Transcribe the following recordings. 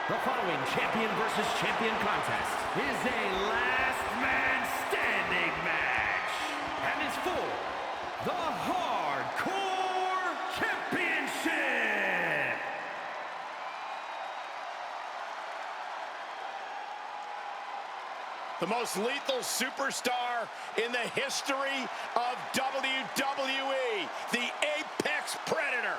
The following champion versus champion contest is a last man standing match and is for the Hardcore Championship. The most lethal superstar in the history of WWE, the Apex Predator.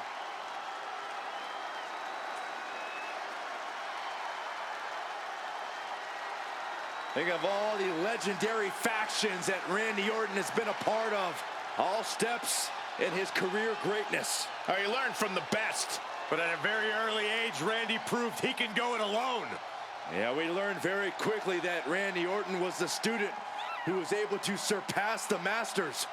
Think of all the legendary factions that Randy Orton has been a part of. All steps in his career greatness. He learned from the best. But at a very early age, Randy proved he can go it alone. Yeah, we learned very quickly that Randy Orton was the student who was able to surpass the masters.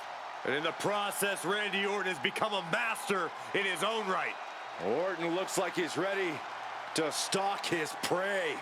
And in the process, Randy Orton has become a master in his own right. Orton looks like he's ready to stalk his prey.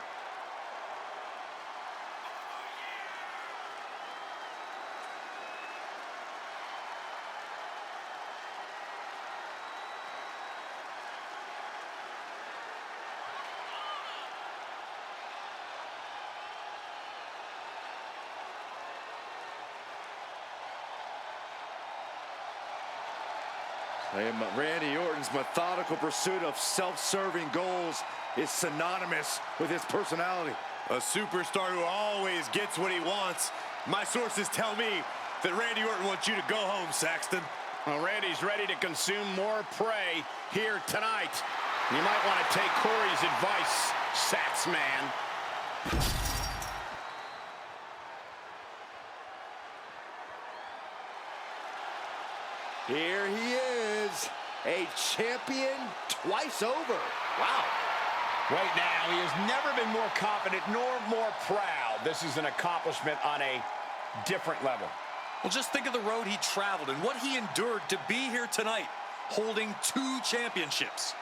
Randy Orton's methodical pursuit of self-serving goals is synonymous with his personality. A superstar who always gets what he wants. My sources tell me that Randy Orton wants you to go home, Saxton. Well, Randy's ready to consume more prey here tonight. You might want to take Corey's advice, Sax man. Here he is, a champion twice over. Wow. Right now, he has never been more confident nor more proud. This is an accomplishment on a different level. Well, just think of the road he traveled and what he endured to be here tonight, holding 2 championships.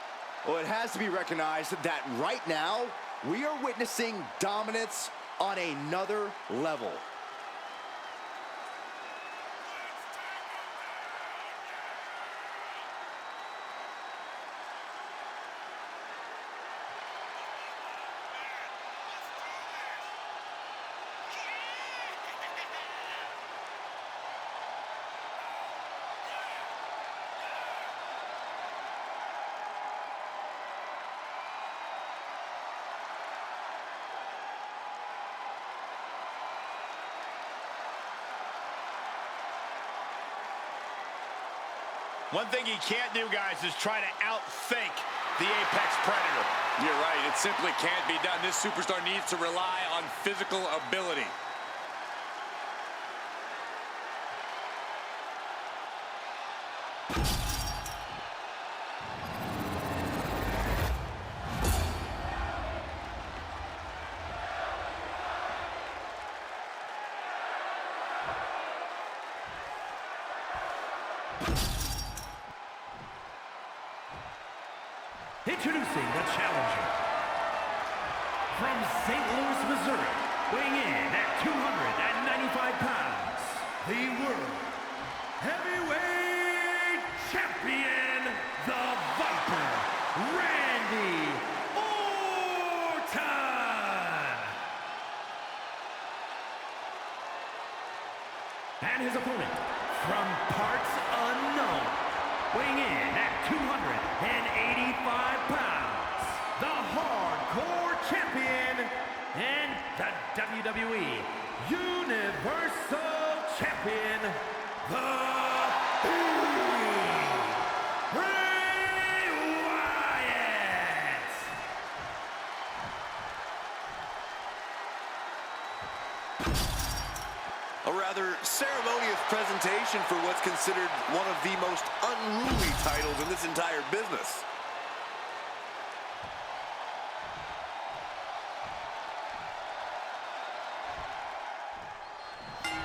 Well, it has to be recognized that right now, we are witnessing dominance on another level. One thing he can't do, guys, is try to outthink the Apex Predator. You're right, it simply can't be done. This superstar needs to rely on physical ability. Introducing the challenger. From St. Louis, Missouri, weighing in at 295 pounds, the World Heavyweight Champion, the Viper, Randy Orton. And his opponent, from parts unknown, weighing in at 285 pounds, the Hardcore Champion and the WWE Universal Champion, the Fiend, Bray Wyatt. A rather ceremonious presentation for what's considered one of the most unruly titles in this entire business.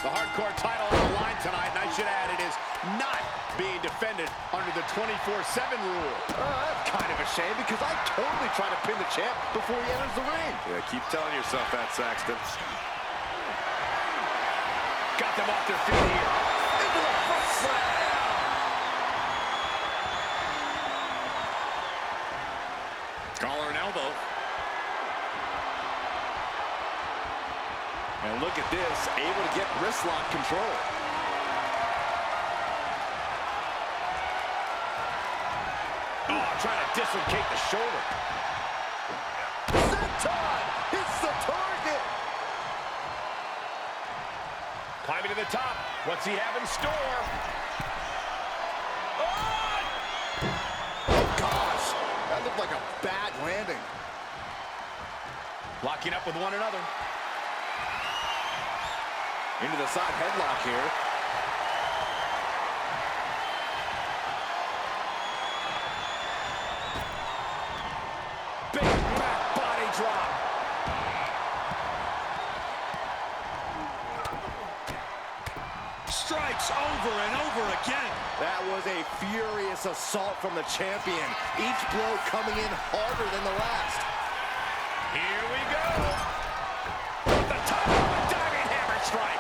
The Hardcore title on the line tonight, and I should add, it is not being defended under the 24/7 rule. That's kind of a shame because I totally try to pin the champ before he enters the ring. Yeah, keep telling yourself that, Saxton. Got them off their feet here. Into the front slam. Collar and elbow. And look at this, able to get wrist lock control. Oh, trying to dislocate the shoulder. Senton hits the target. Climbing to the top. What's he have in store? Oh, gosh. That looked like a bad landing. Locking up with one another. Into the side headlock here. Big back body drop. Strikes over and over again. That was a furious assault from the champion. Each blow coming in harder than the last. Here we go. At the top of a diving hammer strike.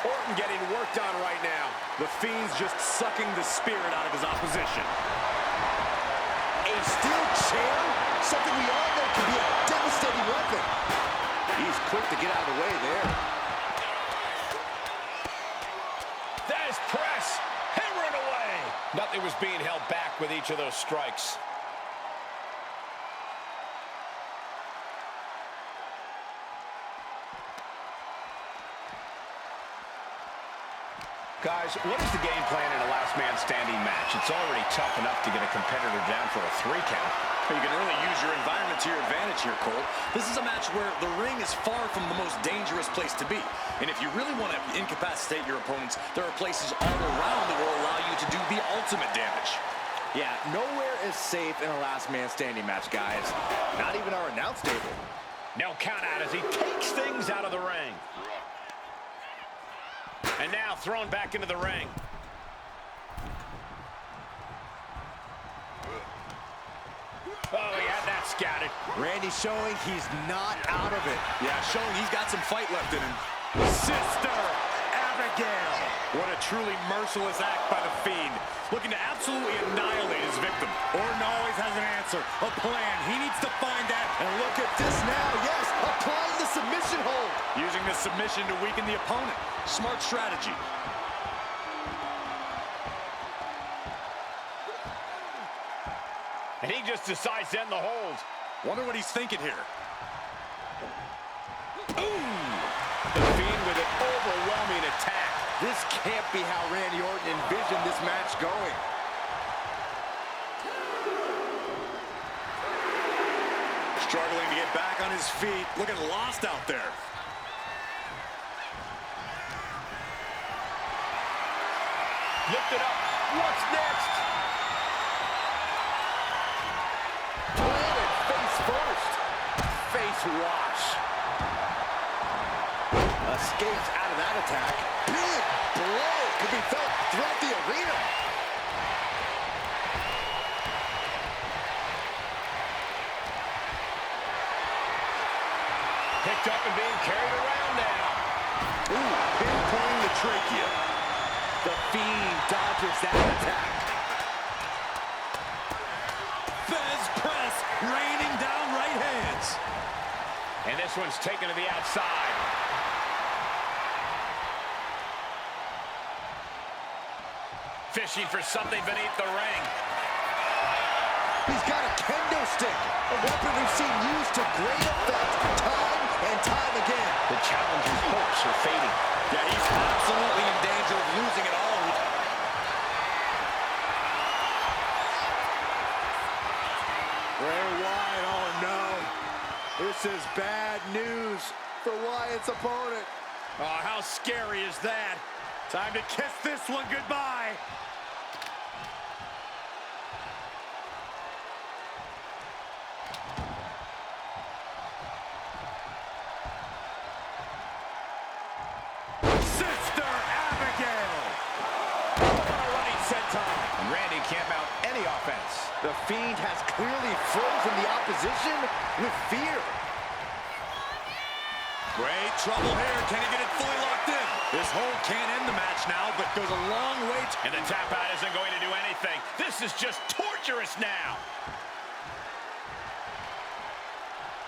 Orton getting worked on right now. The Fiend's just sucking the spirit out of his opposition. A steel chair? Something we all know can be a devastating weapon. He's quick to get out of the way there. That is press. Hammering away. Nothing was being held back with each of those strikes. Guys, what is the game plan in a last man standing match? It's already tough enough to get a competitor down for a 3 count. You can really use your environment to your advantage here, Cole. This is a match where the ring is far from the most dangerous place to be. And if you really want to incapacitate your opponents, there are places all around that will allow you to do the ultimate damage. Yeah, nowhere is safe in a last man standing match, guys. Not even our announce table. No count out as he takes things out of the ring. And now thrown back into the ring. Oh, he had that scouted. Randy showing he's not out of it. Yeah, showing he's got some fight left in him. Sister Abigail. What a truly merciless act by the Fiend. Looking to absolutely annihilate his victim. Orton always has an answer, a plan. He needs to find that. And look at this now. Yes, applying the submission hold. Using the submission to weaken the opponent. Smart strategy. And he just decides to end the hold. Wonder what he's thinking here. Ooh! The Fiend with an overwhelming attack. This can't be how Randy Orton envisioned this match going. Struggling to get back on his feet. Looking lost out there. Lift it up. What's next? Planted face first. Face wash. Escapes out of that attack. Big blow could be felt throughout the arena. Picked up and being carried around now. Ooh, pinpointing the trachea. The Fiend dodges that attack. Fez press, raining down right hands. And this one's taken to the outside. Fishing for something beneath the ring. He's got a kendo stick, a weapon we've seen used to great effect time and time again. The challenger's hopes are fading. Yeah, he's absolutely in danger of losing it all. Bray Wyatt, oh no. This is bad news for Wyatt's opponent. Oh, how scary is that? Time to kiss this one goodbye. Sister Abigail. A running senton. And Randy can't mount any offense. The Fiend has clearly frozen the opposition with fear. Great trouble here. Can he get it fully locked in? This hold can't end the match now, but goes a long way. And the tap out isn't going to do anything. This is just torturous now.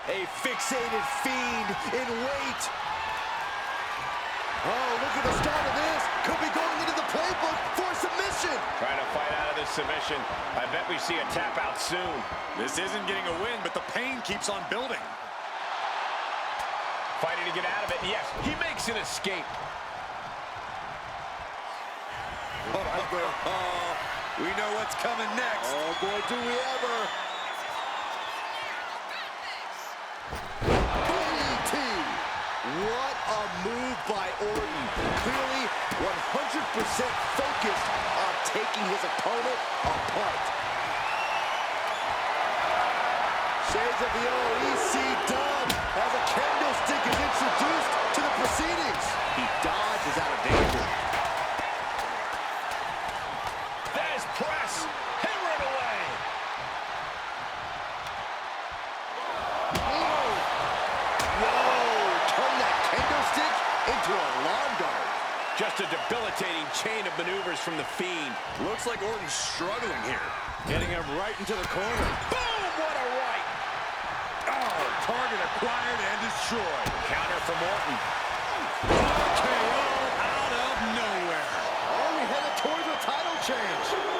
A fixated Fiend in wait. Oh, look at the start of this. Could be going into the playbook for submission. Trying to fight out of this submission. I bet we see a tap out soon. This isn't getting a win, but the pain keeps on building. Fighting to get out of it, and yes, he makes an escape. We know what's coming next. Oh, boy, do we ever. DDT. What a move by Orton. Clearly 100% focused on taking his opponent apart. Shades of the old EC done as a candlestick is introduced to the proceedings. He dodges out of danger. Press, hammer it away. Whoa, turn that candlestick into a lawn dart. Just a debilitating chain of maneuvers from the Fiend. Looks like Orton's struggling here. Getting him right into the corner. Boom, what a right. Oh, target acquired and destroyed. Counter from Orton. KO out of nowhere. Are we headed towards a title change?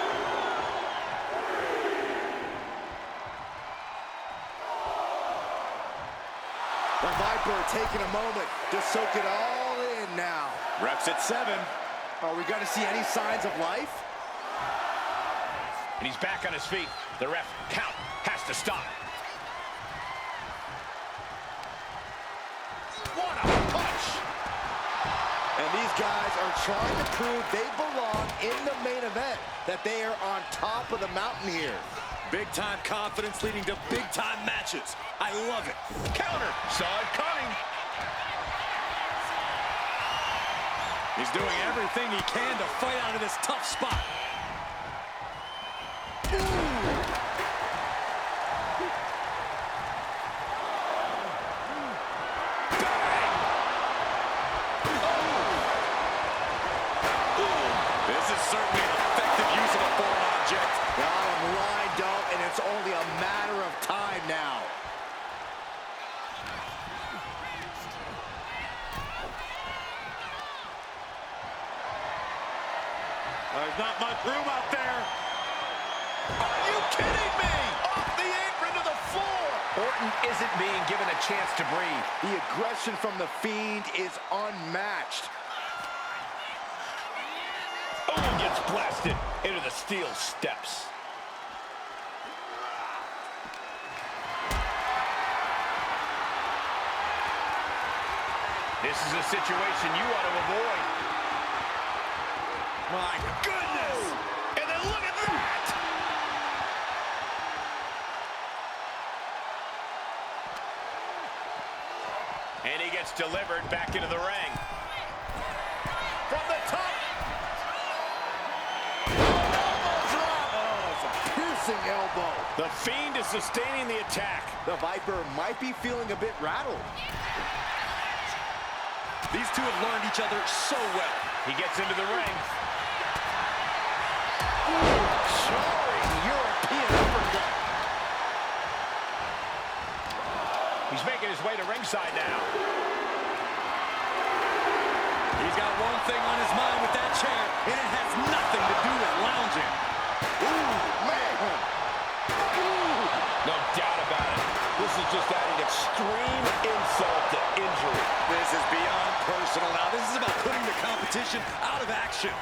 The Viper taking a moment to soak it all in now. Reps at 7. Are we going to see any signs of life? And he's back on his feet. The ref count has to stop. What a punch! And these guys are trying to prove they belong in the main event, that they are on top of the mountain here. Big-time confidence leading to big-time matches. I love it. Counter, saw it coming. He's doing everything he can to fight out of this tough spot. This is certainly an effective use of a foreign object. Got him lined up, and it's only a matter of time now. There's not much room out there. Are you kidding me? Off the apron to the floor. Orton isn't being given a chance to breathe. The aggression from the Fiend is unmatched. Owen gets blasted into the steel steps. This is a situation you want to avoid. My goodness! And then look at that! And he gets delivered back into the ring. From the top. Oh, it's a piercing elbow. The Fiend is sustaining the attack. The Viper might be feeling a bit rattled. These two have learned each other so well. He gets into the ring. Jarring European uppercut. He's making his way to ringside now. He's got one thing on his mind with that chair, and it has nothing to do with lounging. Ooh, man. No doubt about it. This is just adding extreme insult to injury. This is beyond personal now. This is about putting the competition out of action.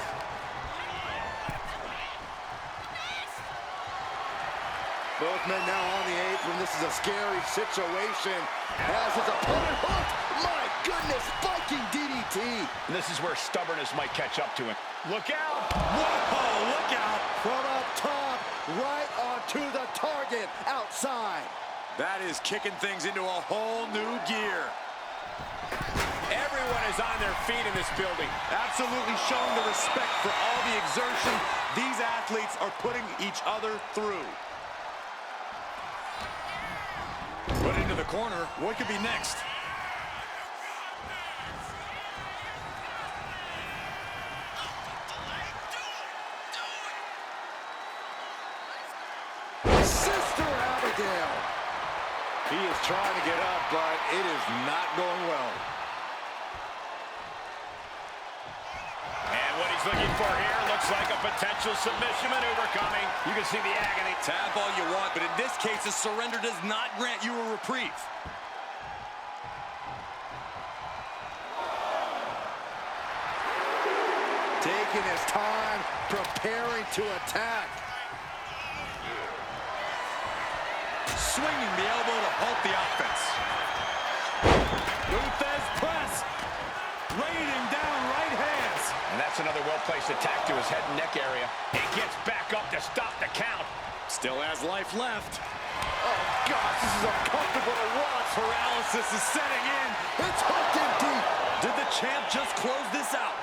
Both men now on the apron. This is a scary situation. As his opponent hooked. My goodness, Viking DDT. And this is where stubbornness might catch up to him. Look out! Whoa, look out! From up top, right onto the target outside. That is kicking things into a whole new gear. Everyone is on their feet in this building. Absolutely showing the respect for all the exertion these athletes are putting each other through. Put into the corner. What could be next? Sister Abigail. He is trying to get up, but it is not going well. he's looking for here. Looks like a potential submission maneuver coming. You can see the agony. Tap all you want, but in this case, a surrender does not grant you a reprieve. Taking his time, preparing to attack. Swinging the elbow to halt the offense. Luthez press. Raining down right hands. And that's another well-placed attack to his head and neck area. He gets back up to stop the count. Still has life left. Oh, gosh, this is uncomfortable to watch. Paralysis is setting in. It's hooked in deep. Did the champ just close this out?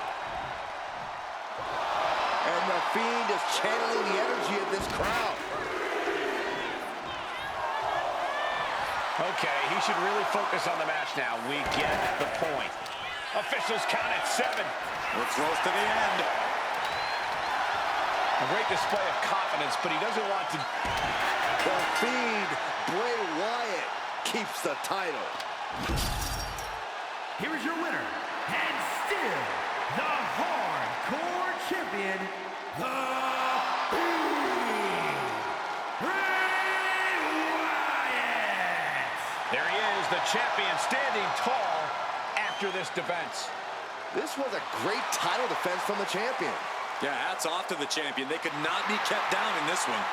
And the Fiend is channeling the energy of this crowd. Okay, he should really focus on the match now. We get the point. Officials count at 7. We're close to the end. A great display of confidence, but he doesn't want to... The Fiend, Bray Wyatt, keeps the title. Here is your winner, and still the Hardcore Champion, the Fiend, Bray Wyatt. There he is, the champion, standing tall after this defense. This was a great title defense from the champion. Yeah, hats off to the champion. They could not be kept down in this one.